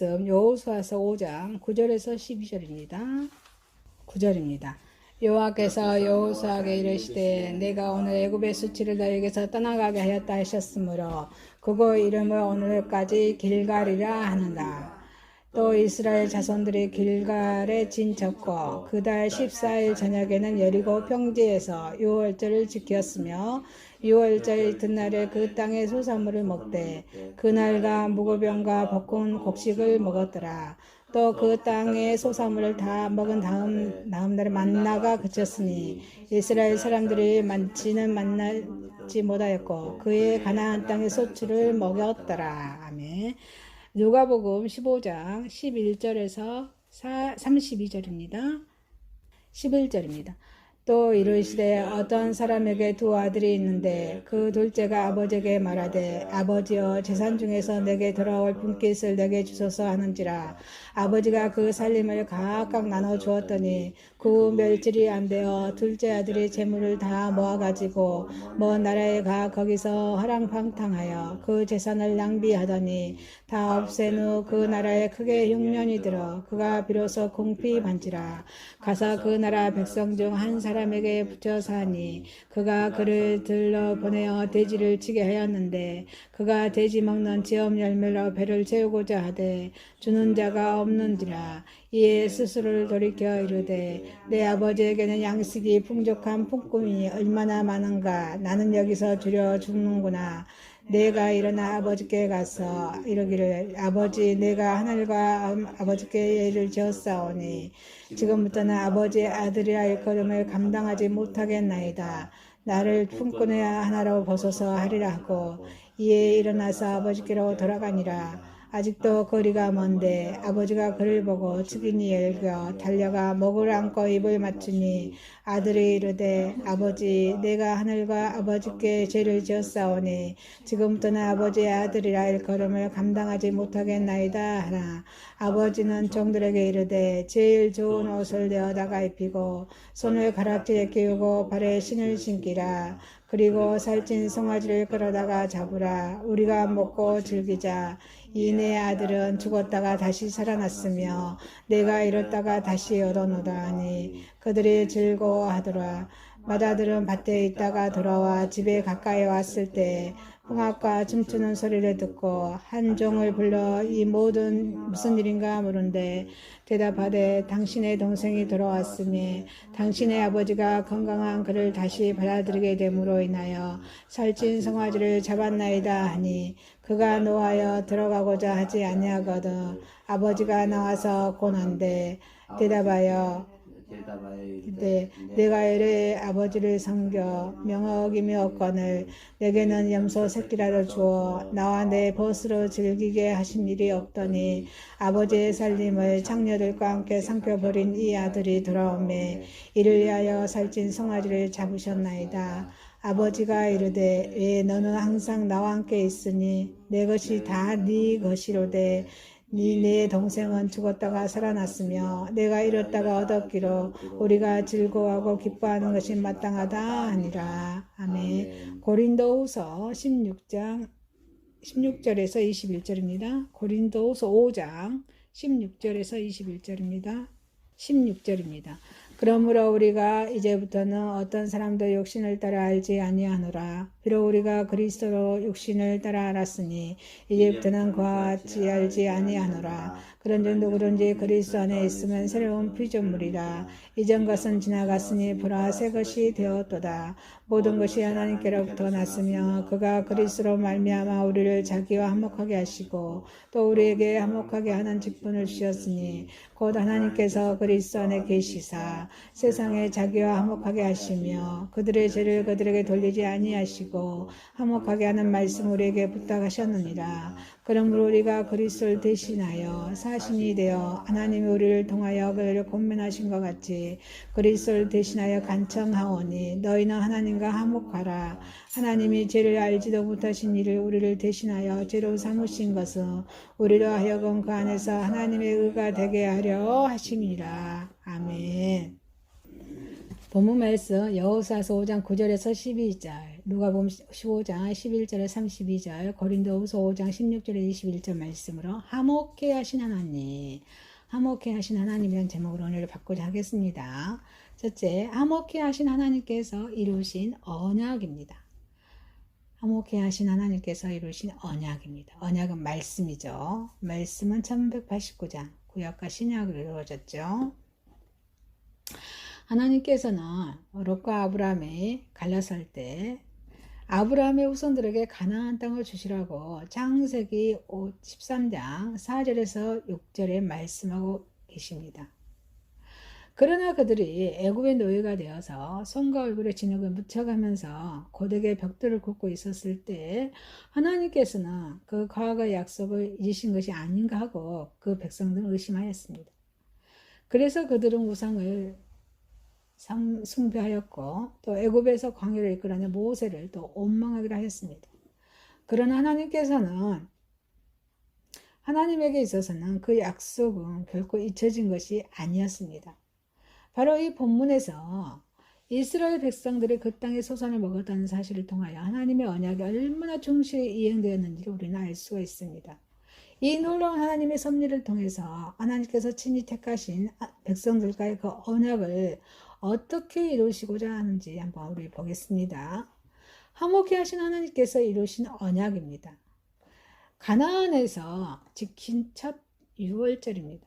말씀 여호수아서 5장 9절에서 12절입니다. 9절입니다. 여호와께서 여호수아에게 이르시되 내가 오늘 애굽의 수치를 너에게서 떠나가게 하였다 하셨으므로 그곳 이름을 오늘까지 길갈이라 하는다. 또 이스라엘 자손들이 길갈에 진쳤고 그 달 14일 저녁에는 여리고 평지에서 유월절을 지켰으며 유월절 이튿날에 그 땅의 소산물을 먹되 그날과 무교병과 볶은 곡식을 먹었더라. 또 그 땅의 소산물을 다 먹은 다음 날에 만나가 그쳤으니 이스라엘 사람들이 많지는 만나지 못하였고 그의 가나안 땅의 소출을 먹였더라. 아멘. 누가복음 15장 11절에서 32절입니다. 11절입니다. 또 이르시되 어떤 사람에게 두 아들이 있는데 그 둘째가 아버지에게 말하되 아버지여 재산 중에서 내게 돌아올 분깃을 내게 주소서 하는지라. 아버지가 그 살림을 각각 나눠 주었더니 그 며칠이 안 되어 둘째 아들이 재물을 다 모아가지고 먼 나라에 가 거기서 허랑방탕하여 그 재산을 낭비하더니 다 없앤 후 그 나라에 크게 흉년이 들어 그가 비로소 궁핍한지라. 가서 그 나라 백성 중 한 사람에게 붙여 사니 그가 그를 들러 보내어 돼지를 치게 하였는데 그가 돼지 먹는 지엄 열매로 배를 채우고자 하되 주는 자가 없는지라. 이에 스스로를 돌이켜 이르되 내 아버지에게는 양식이 풍족한 품꾼이 얼마나 많은가. 나는 여기서 주려 죽는구나. 내가 일어나 아버지께 가서 이르기를 아버지 내가 하늘과 아버지께 예를 지었사오니 지금부터는 아버지의 아들이라 일컬음을 감당하지 못하겠나이다. 나를 품꾼의 하나로 보소서 하리라 하고 이에 일어나서 아버지께로 돌아가니라. 아직도 거리가 먼데 아버지가 그를 보고 측은히 열겨 달려가 목을 안고 입을 맞추니 아들이 이르되 아버지 내가 하늘과 아버지께 죄를 지었사오니 지금부터는 아버지의 아들이라 일컬음을 감당하지 못하겠나이다 하나. 아버지는 종들에게 이르되 제일 좋은 옷을 내어다가 입히고 손을 가락지에 끼우고 발에 신을 신기라. 그리고 살찐 송아지를 끌어다가 잡으라. 우리가 먹고 즐기자. 이 내 아들은 죽었다가 다시 살아났으며 내가 잃었다가 다시 얻어노다 하니 그들이 즐거워하더라. 맏아들은 밭에 있다가 돌아와 집에 가까이 왔을 때 풍악과 춤추는 소리를 듣고 한 종을 불러 이 모든 무슨 일인가 물은데 대답하되 당신의 동생이 돌아왔으니 당신의 아버지가 건강한 그를 다시 받아들이게 됨으로 인하여 살찐 송아지를 잡았나이다 하니 그가 노하여 들어가고자 하지 아니하거든 아버지가 나와서 고난데 대답하여 내가 이래 아버지를 섬겨 명어기며 없거늘 내게는 염소 새끼라도 주어 나와 내 벗으로 즐기게 하신 일이 없더니 아버지의 살림을 장녀들과 함께 삼켜버린 이 아들이 돌아오매 이를 위하여 살찐 송아지를 잡으셨나이다. 아버지가 이르되 왜 너는 항상 나와 함께 있으니 내 것이 다 네 것이로되 네 동생은 죽었다가 살아났으며 내가 잃었다가 얻었기로 우리가 즐거워하고 기뻐하는 것이 마땅하다 하니라. 아멘. 고린도후서 16장 16절에서 21절입니다. 고린도후서 5장 16절에서 21절입니다. 16절입니다. 그러므로 우리가 이제부터는 어떤 사람도 육신을 따라 알지 아니하노라. 비록 우리가 그리스도로 육신을 따라 알았으니 이제부터는 그와 같이 알지 아니하노라. 그런즉 누구든지 그리스도 안에 있으면 새로운 피조물이라. 이전 것은 지나갔으니 보라 새 것이 되었도다. 모든 것이 하나님께로부터 났으며 그가 그리스도로 말미암아 우리를 자기와 화목하게 하시고 또 우리에게 화목하게 하는 직분을 주셨으니 곧 하나님께서 그리스도 안에 계시사 세상에 자기와 화목하게 하시며 그들의 죄를 그들에게 돌리지 아니하시고 화목하게 하는 말씀 우리에게 부탁하셨느니라. 그러므로 우리가 그리스도를 대신하여 사신이 되어 하나님이 우리를 통하여 그를 권면하신 것 같이 그리스도를 대신하여 간청하오니 너희는 하나님과 화목하라. 하나님이 죄를 알지도 못하신 이를 우리를 대신하여 죄로 삼으신 것은 우리로 하여금 그 안에서 하나님의 의가 되게 하려 하심이라. 아멘. 본문 말씀 여호수아서 5장 9절에서 12절, 누가복음 15장 11절에 32절, 고린도후서 5장 16절에 21절 말씀으로 화목해 하신 하나님, 화목해 하신 하나님이라는 제목으로 오늘 받고자 하겠습니다. 첫째, 화목해 하신 하나님께서 이루신 언약입니다. 화목해 하신 하나님께서 이루신 언약입니다. 언약은 말씀이죠. 말씀은 1189장 구약과 신약으로 이루어졌죠. 하나님께서는 롯과 아브라함이 갈라설 때 아브라함의 후손들에게 가나안 땅을 주시라고 창세기 13장 4절에서 6절에 말씀하고 계십니다. 그러나 그들이 애굽의 노예가 되어서 손과 얼굴에 진흙을 묻혀가면서 고되게 벽돌을 굽고 있었을 때 하나님께서는 그 과거의 약속을 잊으신 것이 아닌가 하고 그 백성들은 의심하였습니다. 그래서 그들은 우상을 숭배하였고 또 애굽에서 광야를 이끌어낸 모세를 또 원망하기로 하였습니다. 그러나 하나님께서는 하나님에게 있어서는 그 약속은 결코 잊혀진 것이 아니었습니다. 바로 이 본문에서 이스라엘 백성들이 그 땅의 소산을 먹었다는 사실을 통하여 하나님의 언약이 얼마나 충실히 이행되었는지를 우리는 알 수가 있습니다. 이 놀라운 하나님의 섭리를 통해서 하나님께서 친히 택하신 백성들과의 그 언약을 어떻게 이루시고자 하는지 한번 우리 보겠습니다. 화목해 하신 하나님께서 이루신 언약입니다. 가나안에서 지킨 첫 유월절입니다.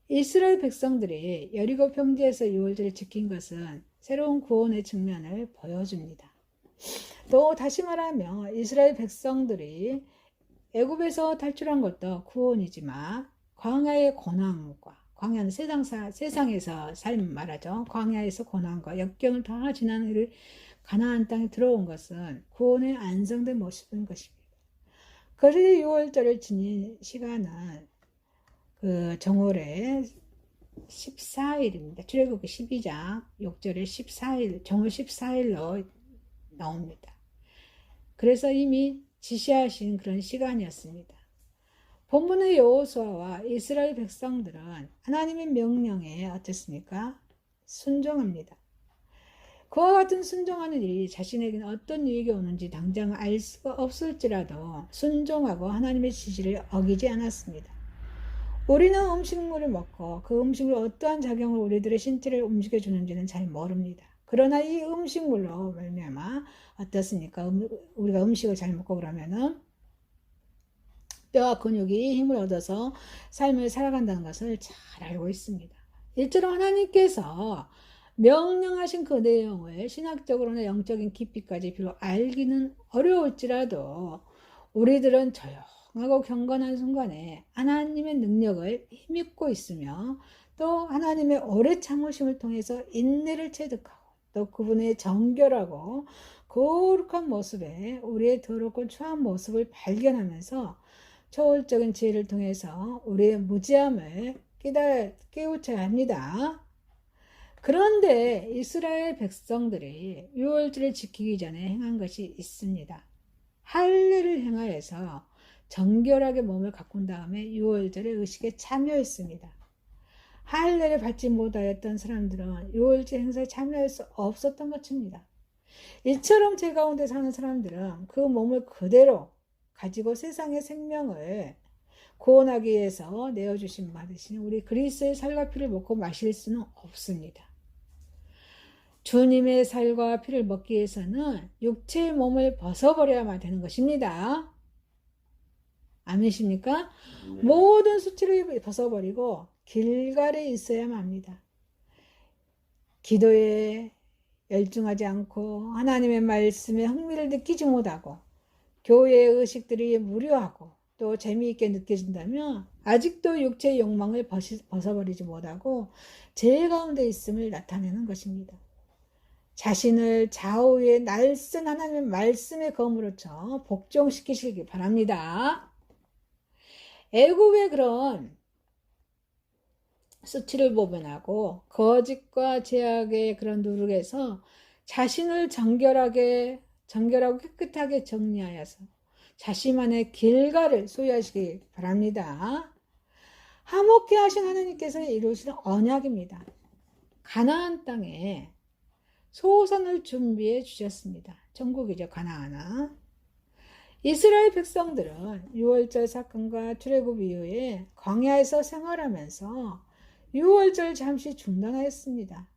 이스라엘 백성들이 여리고 평지에서 유월절을 지킨 것은 새로운 구원의 측면을 보여줍니다. 또 다시 말하면 이스라엘 백성들이 애굽에서 탈출한 것도 구원이지만 광야의 고난과 광야는 세상에서 삶 말하죠. 광야에서 고난과 역경을 다 지난 후에 가나안 땅에 들어온 것은 구원의 안성된 모습인 것입니다. 그래서 6월절을 지닌 시간은 그 정월의 14일입니다. 출애굽기 12장 6절에 14일, 정월 14일로 나옵니다. 그래서 이미 지시하신 그런 시간이었습니다. 본문의 여호수아와 이스라엘 백성들은 하나님의 명령에 어떻습니까? 순종합니다. 그와 같은 순종하는 일이 자신에게는 어떤 유익이 오는지 당장 알 수가 없을지라도 순종하고 하나님의 지시를 어기지 않았습니다. 우리는 음식물을 먹고 그 음식물 어떠한 작용을 우리들의 신체를 움직여주는지는 잘 모릅니다. 그러나 이 음식물로 말미암아 어떻습니까? 우리가 음식을 잘 먹고 그러면은 뼈와 근육이 힘을 얻어서 삶을 살아간다는 것을 잘 알고 있습니다. 일처럼 하나님께서 명령하신 그 내용을 신학적으로나 영적인 깊이까지 비록 알기는 어려울지라도 우리들은 조용하고 경건한 순간에 하나님의 능력을 힘입고 있으며 또 하나님의 오래 참으심을 통해서 인내를 체득하고 또 그분의 정결하고 거룩한 모습에 우리의 더럽고 추한 모습을 발견하면서 초월적인 지혜를 통해서 우리의 무지함을 깨우쳐야 합니다. 그런데 이스라엘 백성들이 유월절을 지키기 전에 행한 것이 있습니다. 할례를 행하여서 정결하게 몸을 가꾼 다음에 유월절의 의식에 참여했습니다. 할례를 받지 못하였던 사람들은 유월절 행사에 참여할 수 없었던 것입니다. 이처럼 제 가운데 사는 사람들은 그 몸을 그대로 가지고 세상의 생명을 구원하기 위해서 내어주신 받으신 우리 그리스도의 살과 피를 먹고 마실 수는 없습니다. 주님의 살과 피를 먹기 위해서는 육체의 몸을 벗어버려야만 되는 것입니다. 아멘이십니까? 네. 모든 수치를 벗어버리고 길갈에 있어야만 합니다. 기도에 열중하지 않고 하나님의 말씀에 흥미를 느끼지 못하고 교회의 의식들이 무료하고 또 재미있게 느껴진다면 아직도 육체의 욕망을 벗어버리지 못하고 죄 가운데 있음을 나타내는 것입니다. 자신을 좌우에 날쌘 하나님의 말씀의 검으로 쳐 복종시키시기 바랍니다. 애굽의 그런 수치를 보변하고 거짓과 제약의 그런 누룩에서 자신을 정결하고 깨끗하게 정리하여서 자신만의 길가를 소유하시기 바랍니다. 화목케 하신 하나님께서 이루시는 언약입니다. 가나안 땅에 소산을 준비해 주셨습니다. 천국이죠, 가나안은. 이스라엘 백성들은 유월절 사건과 출애굽 이후에 광야에서 생활하면서 유월절 잠시 중단하였습니다.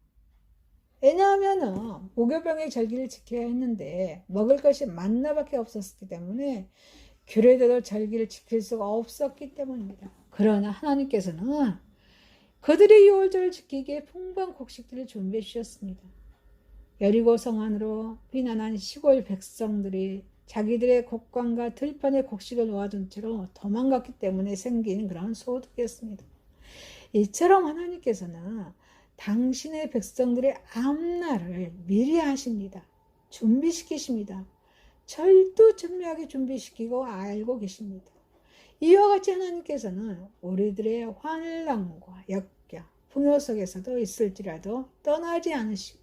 왜냐하면 무교병의 절기를 지켜야 했는데 먹을 것이 만나밖에 없었기 때문에 규례대로 절기를 지킬 수가 없었기 때문입니다. 그러나 하나님께서는 그들이 유월절을 지키기에 풍부한 곡식들을 준비해 주셨습니다. 여리고 성 안으로 피난한 시골 백성들이 자기들의 곡관과 들판에 곡식을 놓아둔 채로 도망갔기 때문에 생긴 그런 소득이었습니다. 이처럼 하나님께서는 당신의 백성들의 앞날을 미리 하십니다. 준비시키십니다. 철두철미하게 준비시키고 알고 계십니다. 이와 같이 하나님께서는 우리들의 환난과 역경, 풍요 속에서도 있을지라도 떠나지 않으시고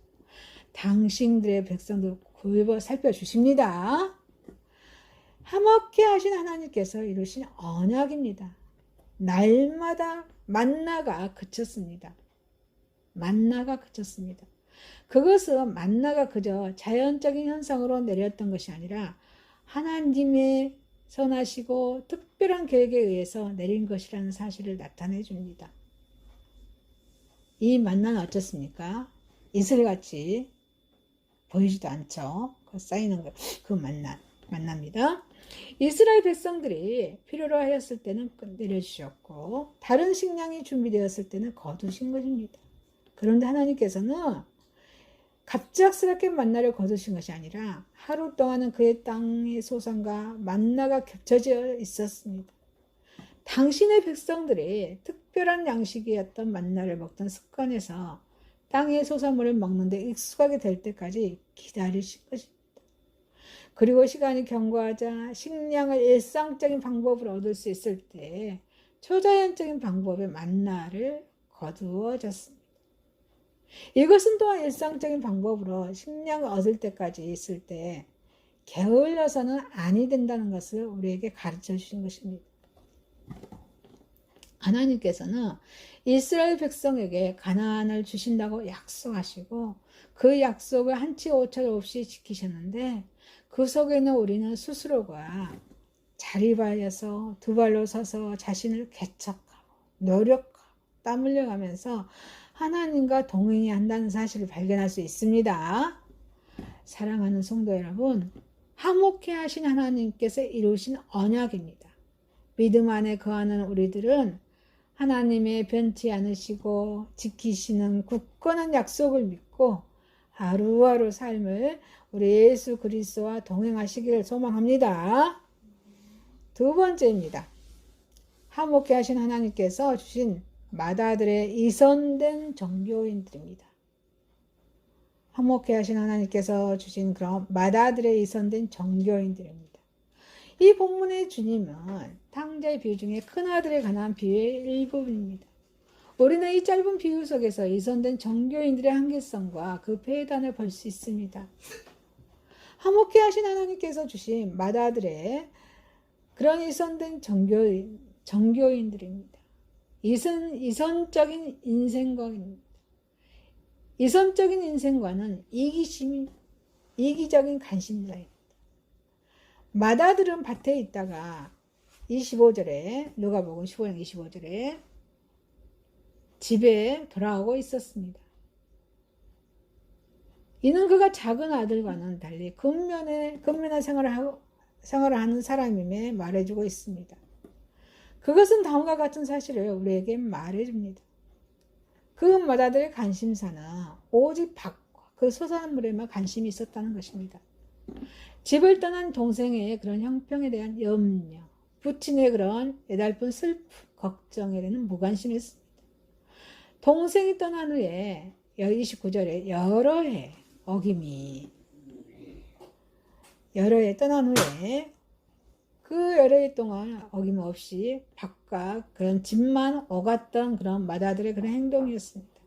당신들의 백성들 굴보 살펴주십니다. 화목케 하신 하나님께서 이루신 언약입니다. 날마다 만나가 그쳤습니다. 만나가 그쳤습니다. 그것은 만나가 그저 자연적인 현상으로 내렸던 것이 아니라 하나님의 선하시고 특별한 계획에 의해서 내린 것이라는 사실을 나타내 줍니다. 이 만나는 어떻습니까? 이슬같이 보이지도 않죠. 쌓이는 거, 그 만납니다. 이스라엘 백성들이 필요로 하였을 때는 내려주셨고 다른 식량이 준비되었을 때는 거두신 것입니다. 그런데 하나님께서는 갑작스럽게 만나를 거두신 것이 아니라 하루 동안은 그의 땅의 소산과 만나가 겹쳐져 있었습니다. 당신의 백성들이 특별한 양식이었던 만나를 먹던 습관에서 땅의 소산물을 먹는데 익숙하게 될 때까지 기다리신 것입니다. 그리고 시간이 경과하자 식량을 일상적인 방법으로 얻을 수 있을 때 초자연적인 방법의 만나를 거두어졌습니다. 이것은 또한 일상적인 방법으로 식량을 얻을 때까지 있을 때 게을러서는 아니 된다는 것을 우리에게 가르쳐 주신 것입니다. 하나님께서는 이스라엘 백성에게 가나안을 주신다고 약속하시고 그 약속을 한치 오차 없이 지키셨는데 그 속에는 우리는 스스로가 자립하여서 두 발로 서서 자신을 개척하고 노력하고 땀 흘려가면서 하나님과 동행해야 한다는 사실을 발견할 수 있습니다. 사랑하는 성도 여러분, 화목케 하신 하나님께서 이루신 언약입니다. 믿음 안에 거하는 우리들은 하나님의 변치 않으시고 지키시는 굳건한 약속을 믿고 하루하루 삶을 우리 예수 그리스도와 동행하시기를 소망합니다. 두 번째입니다. 화목케 하신 하나님께서 주신 맏아들의 이선된 종교인들입니다. 화목케 하신 하나님께서 주신 그런 맏아들의 이선된 종교인들입니다. 이 본문의 주님은 탕자의 비유 중에 큰아들에 관한 비유의 일부분입니다. 우리는 이 짧은 비유 속에서 이선된 종교인들의 한계성과 그 폐단을 볼 수 있습니다. 화목케 하신 하나님께서 주신 맏아들의 그런 이선된 종교인들입니다. 이선적인 인생관입니다. 이선적인 인생관은 이기적인 관심사입니다. 맏아들은 밭에 있다가 25절에 누가복음 15장 25절에 집에 돌아오고 있었습니다. 이는 그가 작은 아들과는 달리 근면한 생활을 하는 사람임에 말해주고 있습니다. 그것은 다음과 같은 사실을 우리에게 말해줍니다. 그 맏아들의 관심사는 오직 밭과 그 소산물에만 관심이 있었다는 것입니다. 집을 떠난 동생의 그런 형편에 대한 염려, 부친의 그런 애달픈 슬픔, 걱정에 대한 무관심했습니다. 동생이 떠난 후에 29절에 여러 해 떠난 후에 그 여러 해 동안 어김없이 밭과 그런 집만 오갔던 그런 맏아들의 그런 행동이었습니다.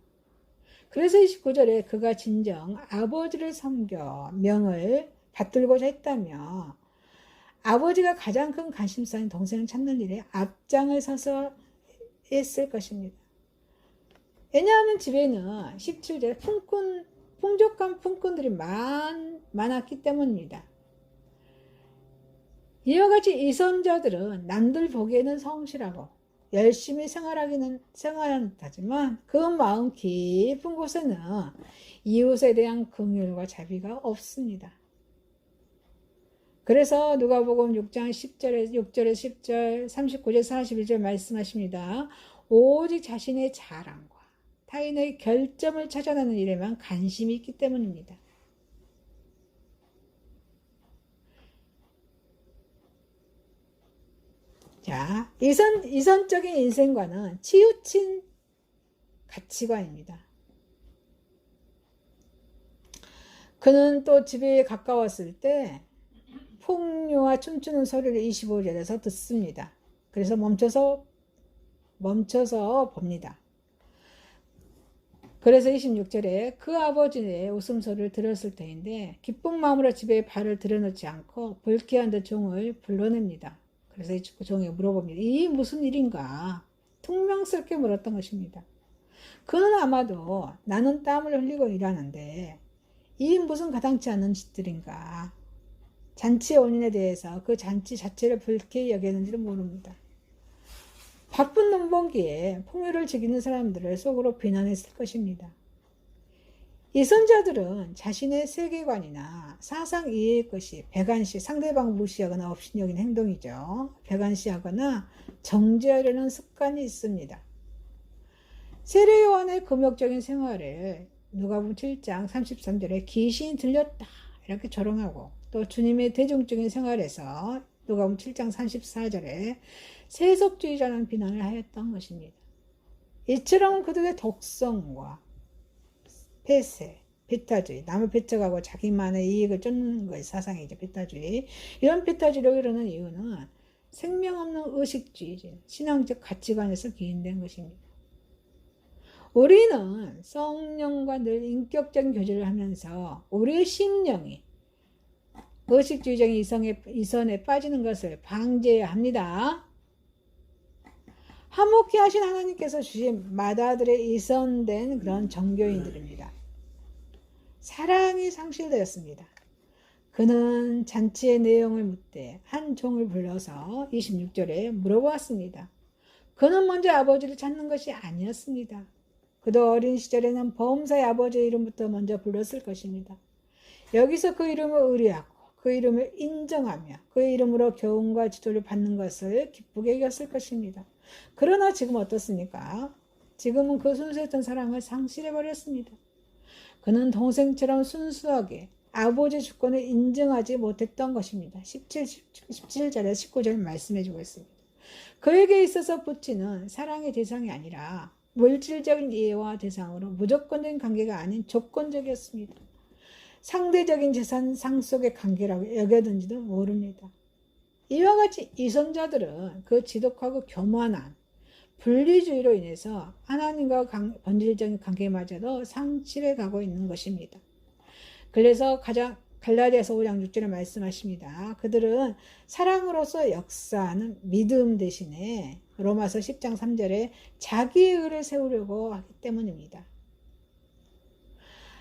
그래서 29절에 그가 진정 아버지를 섬겨 명을 받들고자 했다며 아버지가 가장 큰 관심사인 동생을 찾는 일에 앞장을 서서 했을 것입니다. 왜냐하면 집에는 17절 풍족한 품꾼들이 많았기 때문입니다. 이와 같이 이선자들은 남들 보기에는 성실하고 열심히 생활하지만 그 마음 깊은 곳에는 이웃에 대한 긍휼과 자비가 없습니다. 그래서 누가복음 6장 10절에 6절에 10절 39절 41절 말씀하십니다. 오직 자신의 자랑과 타인의 결점을 찾아내는 일에만 관심이 있기 때문입니다. 자, 이선적인 인생관은 치우친 가치관입니다. 그는 또 집에 가까웠을 때 풍류와 춤추는 소리를 25절에서 듣습니다. 그래서 멈춰서 봅니다. 그래서 26절에 그 아버지의 웃음소리를 들었을 때인데 기쁜 마음으로 집에 발을 들여놓지 않고 불쾌한 듯 종을 불러냅니다. 그래서 이 종이 물어봅니다. 이 무슨 일인가? 퉁명스럽게 물었던 것입니다. 그는 아마도 나는 땀을 흘리고 일하는데 이 무슨 가당치 않은 짓들인가? 잔치의 원인에 대해서 그 잔치 자체를 불쾌히 여겼는지를 모릅니다. 바쁜 논봉기에 풍요를 즐기는 사람들을 속으로 비난했을 것입니다. 이선자들은 자신의 세계관이나 사상 이해의 것이 배관시, 상대방 무시하거나 업신여긴 행동이죠. 배관시하거나 정죄하려는 습관이 있습니다. 세례요한의 금욕적인 생활을 누가복음 7장 33절에 귀신이 들렸다 이렇게 조롱하고 또 주님의 대중적인 생활에서 누가복음 7장 34절에 세속주의자라는 비난을 하였던 것입니다. 이처럼 그들의 독성과 폐쇄, 배타주의, 남을 배척하고 자기만의 이익을 쫓는 것이 사상이죠. 배타주의. 이런 배타주의로 이르는 이유는 생명 없는 의식주의, 신앙적 가치관에서 기인된 것입니다. 우리는 성령과 늘 인격적인 교제를 하면서 우리의 심령이 의식주의적인 이선에 빠지는 것을 방지해야 합니다. 화목케 하신 하나님께서 주신 맏아들에 이선된 그런 정교인들입니다. 사랑이 상실되었습니다. 그는 잔치의 내용을 묻되 한 종을 불러서 26절에 물어보았습니다. 그는 먼저 아버지를 찾는 것이 아니었습니다. 그도 어린 시절에는 범사의 아버지의 이름부터 먼저 불렀을 것입니다. 여기서 그 이름을 의뢰하고 그 이름을 인정하며 그 이름으로 교훈과 지도를 받는 것을 기쁘게 여겼을 것입니다. 그러나 지금 어떻습니까? 지금은 그 순수했던 사랑을 상실해버렸습니다. 그는 동생처럼 순수하게 아버지의 주권을 인정하지 못했던 것입니다. 17절에 19절 말씀해주고 있습니다. 그에게 있어서 부친은 사랑의 대상이 아니라 물질적인 이해와 대상으로 무조건적인 관계가 아닌 조건적이었습니다. 상대적인 재산 상속의 관계라고 여겼는지도 모릅니다. 이와 같이 이선자들은 그 지독하고 교만한 분리주의로 인해서 하나님과 본질적인 관계마저도 상실해 가고 있는 것입니다. 그래서 갈라디아서 5장 6절에 말씀하십니다. 그들은 사랑으로서 역사하는 믿음 대신에 로마서 10장 3절에 자기의 의를 세우려고 하기 때문입니다.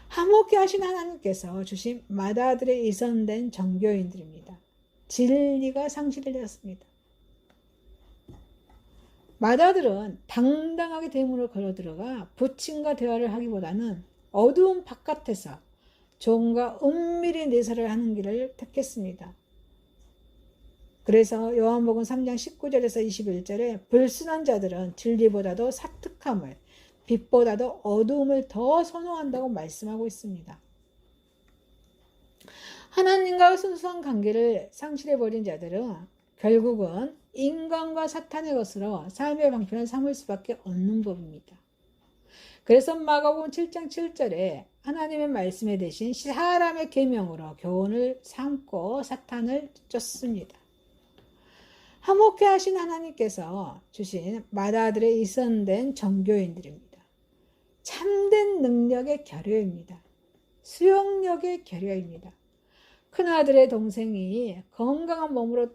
화목케 하신 하나님께서 주신 맏아들에 이선된 정교인들입니다. 진리가 상실되었습니다. 맏아들은 당당하게 대문으로 걸어들어가 부친과 대화를 하기보다는 어두운 바깥에서 종과 은밀히 내사를 하는 길을 택했습니다. 그래서 요한복음 3장 19절에서 21절에 불순한 자들은 진리보다도 사특함을, 빛보다도 어두움을 더 선호한다고 말씀하고 있습니다. 하나님과 순수한 관계를 상실해버린 자들은 결국은 인간과 사탄의 것으로 삶의 방편을 삼을 수밖에 없는 법입니다. 그래서 마가복음 7장 7절에 하나님의 말씀에 대신 사람의 계명으로 교훈을 삼고 사탄을 쫓습니다. 화목케 하신 하나님께서 주신 맏아들에 이선된 정교인들입니다. 참된 능력의 결여입니다. 수용력의 결여입니다. 큰아들의 동생이 건강한 몸으로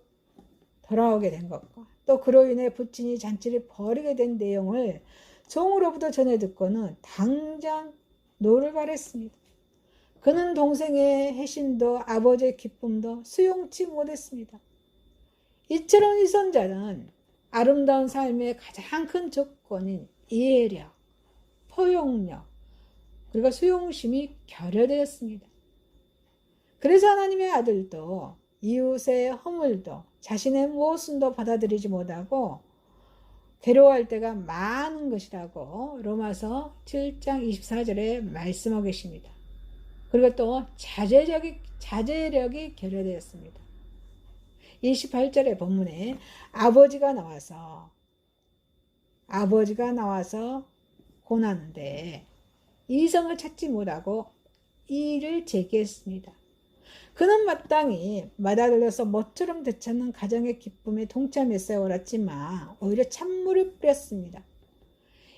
돌아오게 된 것과 또 그로 인해 부친이 잔치를 벌이게 된 내용을 종으로부터 전해 듣고는 당장 노를 바랬습니다. 그는 동생의 해심도 아버지의 기쁨도 수용치 못했습니다. 이처럼 이 선자는 아름다운 삶의 가장 큰 조건인 이해력, 포용력, 그리고 수용심이 결여되었습니다. 그래서 하나님의 아들도 이웃의 허물도 자신의 모순도 받아들이지 못하고 괴로워할 때가 많은 것이라고 로마서 7장 24절에 말씀하고 계십니다. 그리고 또 자제력이 결여되었습니다. 28절의 본문에 아버지가 나와서 고나는데 이성을 찾지 못하고 이를 제기했습니다. 그는 마땅히 맏아들로서 모처럼 되찾는 가정의 기쁨에 동참했어야 옳았지만 오히려 찬물을 뿌렸습니다.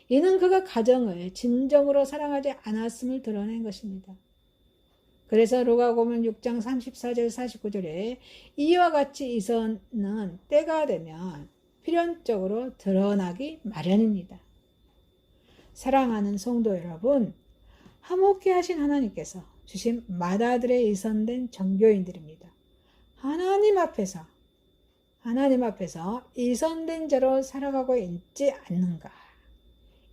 이는 그가 가정을 진정으로 사랑하지 않았음을 드러낸 것입니다. 그래서 루가복음 6장 34절 49절에 이와 같이 이 선은 때가 되면 필연적으로 드러나기 마련입니다. 사랑하는 성도 여러분, 화목케 하신 하나님께서 주신 맏아들의 이선된 정교인들입니다. 하나님 앞에서 이선된 자로 살아가고 있지 않는가?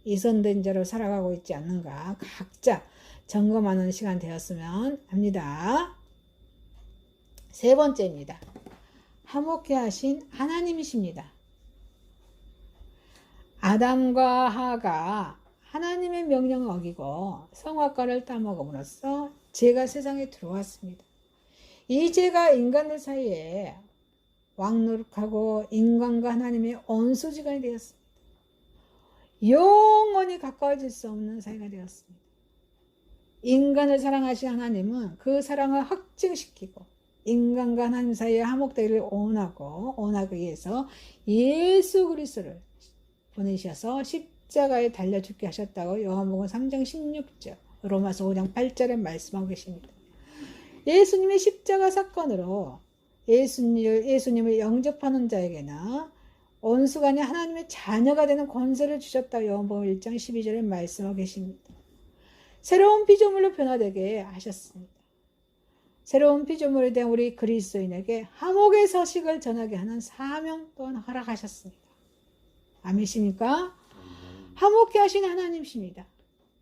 이선된 자로 살아가고 있지 않는가? 각자 점검하는 시간 되었으면 합니다. 세 번째입니다. 화목케 하신 하나님이십니다. 아담과 하가 하나님의 명령을 어기고 선악과를 따먹음으로써 죄가 세상에 들어왔습니다. 이 죄가 인간들 사이에 왕노릇하고 인간과 하나님의 온수지간이 되었습니다. 영원히 가까워질 수 없는 사이가 되었습니다. 인간을 사랑하신 하나님은 그 사랑을 확증시키고 인간과 하나님 사이에 화목되기를 원하기 위해서 예수 그리스도를 보내셔서 십자가에 달려 죽게 하셨다고 요한복음 3장 16절, 로마서 5장 8절에 말씀하고 계십니다. 예수님의 십자가 사건으로 예수님을 영접하는 자에게는 온수간에 하나님의 자녀가 되는 권세를 주셨다고 요한복음 1장 12절에 말씀하고 계십니다. 새로운 피조물로 변화되게 하셨습니다. 새로운 피조물에 대한 우리 그리스도인에게 화목의 서식을 전하게 하는 사명 또한 허락하셨습니다. 아멘이십니까? 화목케 하신 하나님이십니다.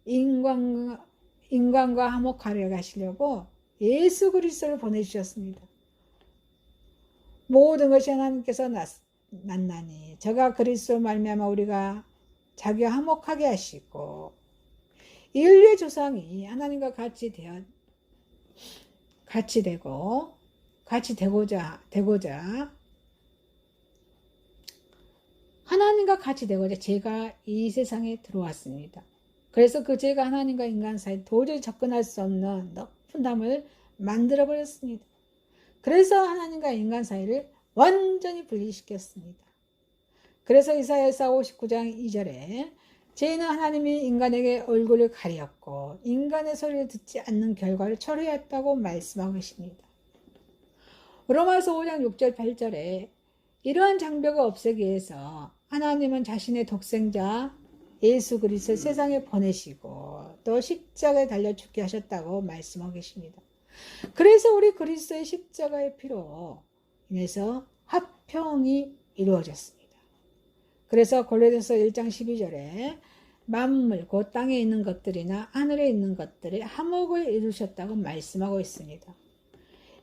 인간과 화목하려 하시려고 예수 그리스도를 보내주셨습니다. 모든 것이 하나님께서 났나니 저가 그리스도 말미암아 우리가 자기와 화목하게 하시고 인류의 조상이 하나님과 같이 되고자 하나님과 같이 되고자 죄가 이 세상에 들어왔습니다. 그래서 그 죄가 하나님과 인간 사이 도저히 접근할 수 없는 높은 담을 만들어 버렸습니다. 그래서 하나님과 인간 사이를 완전히 분리시켰습니다. 그래서 이사야서 59장 2절에 죄는 하나님이 인간에게 얼굴을 가리었고 인간의 소리를 듣지 않는 결과를 초래했다고 말씀하고 계십니다. 로마서 5장 6절 8절에 이러한 장벽을 없애기 위해서 하나님은 자신의 독생자 예수 그리스도를 세상에 보내시고 또 십자가에 달려 죽게 하셨다고 말씀하고 계십니다. 그래서 우리 그리스도의 십자가의 피로 인해서 화평이 이루어졌습니다. 그래서 골로새서 1장 12절에 만물 곧 땅에 있는 것들이나 하늘에 있는 것들이 화목을 이루셨다고 말씀하고 있습니다.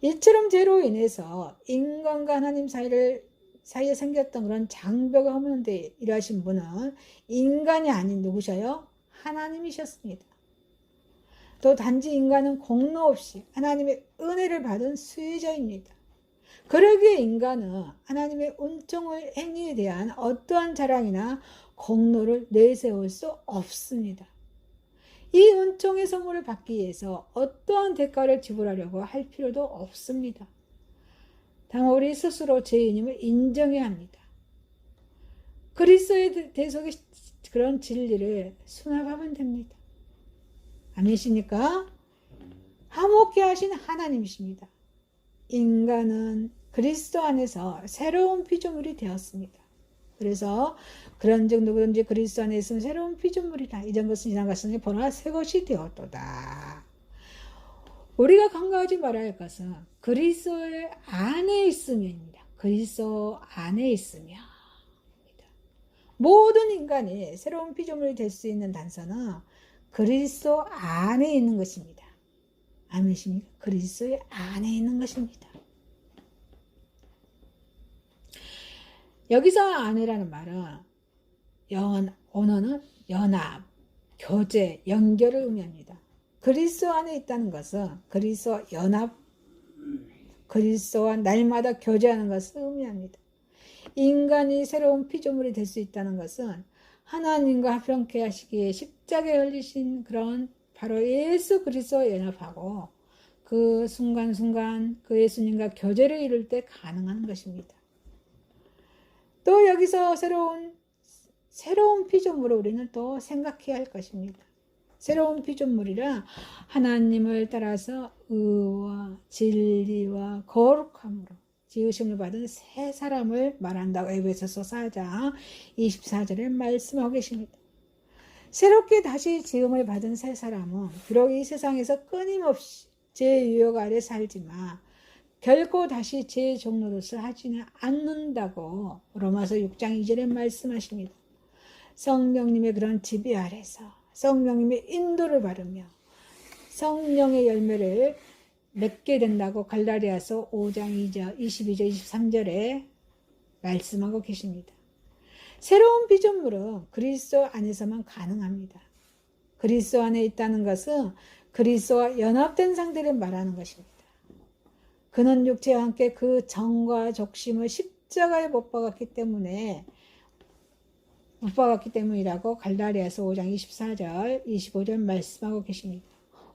이처럼 죄로 인해서 인간과 하나님 사이에 생겼던 그런 장벽을 허무는 데 일하신 분은 인간이 아닌 누구셔요? 하나님이셨습니다. 또 단지 인간은 공로 없이 하나님의 은혜를 받은 수혜자입니다. 그러기에 인간은 하나님의 은총의 행위에 대한 어떠한 자랑이나 공로를 내세울 수 없습니다. 이 은총의 선물을 받기 위해서 어떠한 대가를 지불하려고 할 필요도 없습니다. 다만 우리 스스로 죄인임을 인정해야 합니다. 그리스도의 대속의 그런 진리를 수납하면 됩니다. 아멘이십니까? 화목케 하신 하나님이십니다. 인간은 그리스도 안에서 새로운 피조물이 되었습니다. 그래서 그런즉 누구든지 그리스도 안에 있으면 새로운 피조물이라. 이전 것은 지난 것이니 보나 새 것이 되었도다. 우리가 간과하지 말아야 할 것은 그리스도의 안에 있으면입니다. 그리스도 안에 있으면. 모든 인간이 새로운 피조물이 될 수 있는 단서는 그리스도 안에 있는 것입니다. 아멘이십니까? 그리스도의 안에 있는 것입니다. 여기서 안에라는 말은 언어는 연합, 교제, 연결을 의미합니다. 그리스도 안에 있다는 것은 그리스도 연합, 그리스도와 날마다 교제하는 것을 의미합니다. 인간이 새로운 피조물이 될 수 있다는 것은 하나님과 화평케 하시기에 십자가에 흘리신 그런 바로 예수 그리스도와 연합하고 그 순간순간 그 예수님과 교제를 이룰 때 가능한 것입니다. 또 여기서 새로운 피조물을 우리는 또 생각해야 할 것입니다. 새로운 피조물이라 하나님을 따라서 의와 진리와 거룩함으로 지으심을 받은 새 사람을 말한다고 에베소서 4장 24절에 말씀하고 계십니다. 새롭게 다시 지음을 받은 새 사람은 비록 이 세상에서 끊임없이 제 유혹 아래 살지만 결코 다시 제 종노릇을 하지는 않는다고 로마서 6장 2절에 말씀하십니다. 성령님의 그런 지배 아래서 성령님의 인도를 받으며 성령의 열매를 맺게 된다고 갈라디아서 5장 2절, 22절, 23절에 말씀하고 계십니다. 새로운 피조물은 그리스도 안에서만 가능합니다. 그리스도 안에 있다는 것은 그리스도와 연합된 상태를 말하는 것입니다. 그는 육체와 함께 그 정과 족심을 십자가에 못 박았기 때문이라고 갈라디아서 5장 24절, 25절 말씀하고 계십니다.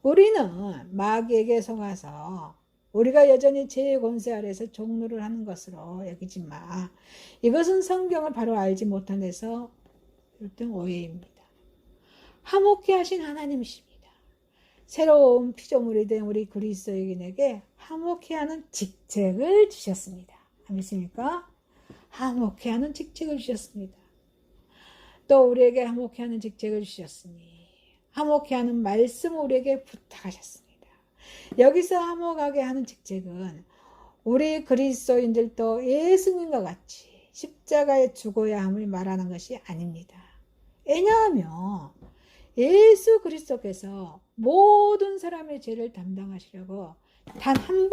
우리는 마귀에게 속아서 우리가 여전히 죄의 권세 아래서 종노를 하는 것으로 여기지만 이것은 성경을 바로 알지 못한 데서 비롯된 오해입니다. 화목케 하신 하나님이십니다. 새로운 피조물이 된 우리 그리스도인에게 화목케 하는 직책을 주셨습니다. 믿습니까? 화목케 하는 직책을 주셨습니다. 또 우리에게 화목케 하는 직책을 주셨으니 화목케 하는 말씀을 우리에게 부탁하셨습니다. 여기서 화목하게 하는 직책은 우리 그리스도인들도 예수님과 같이 십자가에 죽어야 함을 말하는 것이 아닙니다. 왜냐하면 예수 그리스도께서 모든 사람의 죄를 담당하시려고 단 한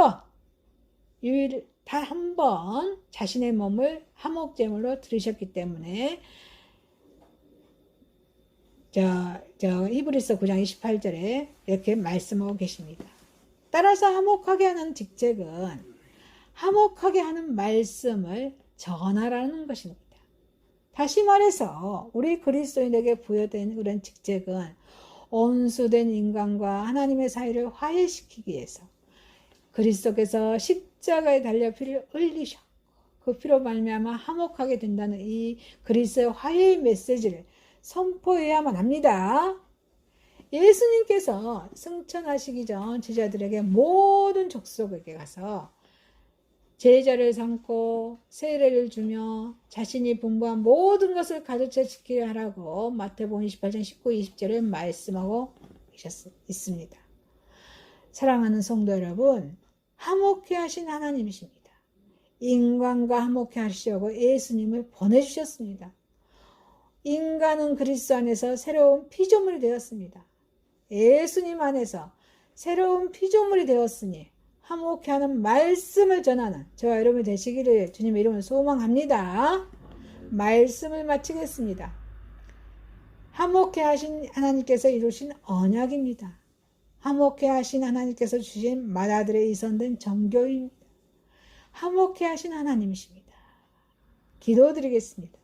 번 자신의 몸을 화목제물로 드리셨기 때문에 히브리서 9장 28절에 이렇게 말씀하고 계십니다. 따라서 화목하게 하는 직책은 화목하게 하는 말씀을 전하라는 것입니다. 다시 말해서 우리 그리스도인에게 부여된 그런 직책은 온수된 인간과 하나님의 사이를 화해시키기 위해서 그리스도께서 십자가에 달려 피를 흘리셨고 그 피로 말미암아 화목하게 된다는 이 그리스도의 화해의 메시지를 선포해야만 합니다. 예수님께서 승천하시기 전 제자들에게 모든 족속에게 가서 제자를 삼고 세례를 주며 자신이 분부한 모든 것을 가르쳐 지키려 하라고 마태복음 28장 19, 20절에 말씀하고 있습니다. 사랑하는 성도 여러분, 화목케 하신 하나님이십니다. 인간과 화목케 하시려고 예수님을 보내주셨습니다. 인간은 그리스도 안에서 새로운 피조물이 되었습니다. 예수님 안에서 새로운 피조물이 되었으니 화목케 하는 말씀을 전하는 저와 여러분이 되시기를 주님의 이름으로 소망합니다. 말씀을 마치겠습니다. 화목케 하신 하나님께서 이루신 언약입니다. 화목케 하신 하나님께서 주신 맏아들의 이선된 정교입니다. 화목케 하신 하나님이십니다. 기도드리겠습니다.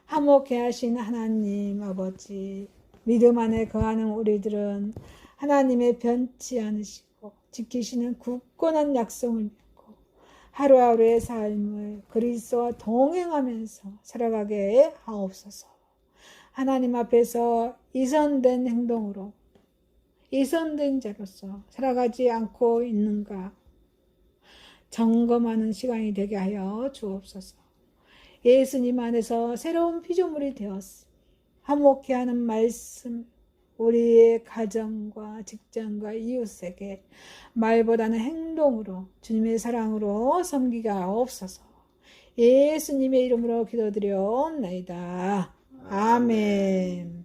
화목케 하신 하나님 아버지, 믿음 안에 거하는 우리들은 하나님의 변치 않으시고 지키시는 굳건한 약속을 믿고 하루하루의 삶을 그리스도와 동행하면서 살아가게 하옵소서. 하나님 앞에서 이선된 행동으로 이선된 자로서 살아가지 않고 있는가 점검하는 시간이 되게 하여 주옵소서. 예수님 안에서 새로운 피조물이 되었습니다. 화목케 하는 말씀, 우리의 가정과 직장과 이웃에게 말보다는 행동으로 주님의 사랑으로 섬기가 없어서 예수님의 이름으로 기도드려옵나이다. 아멘.